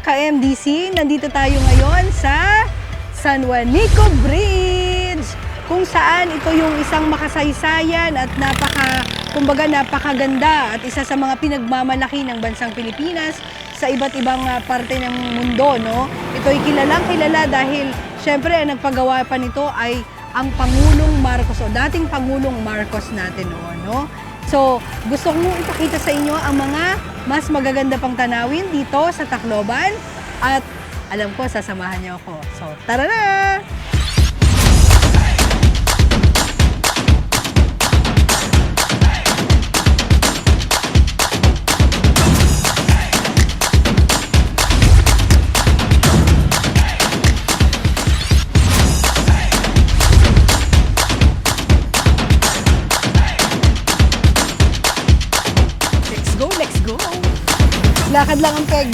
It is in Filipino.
ka-MDC, nandito tayo ngayon sa San Juanico Bridge, kung saan ito yung isang makasaysayan at napakaganda at isa sa mga pinagmamalaki ng bansang Pilipinas sa iba't ibang parte ng mundo, no? Ito'y kilalang-kilala dahil syempre ang nagpagawa pa nito ay ang Pangulong Marcos o dating Pangulong Marcos natin noon, no? So, gusto kong ipakita sa inyo ang mga mas magaganda pang tanawin dito sa Tacloban at alam ko, sasamahan niyo ako. So, tara na! Let's go! Lakad lang ang peg.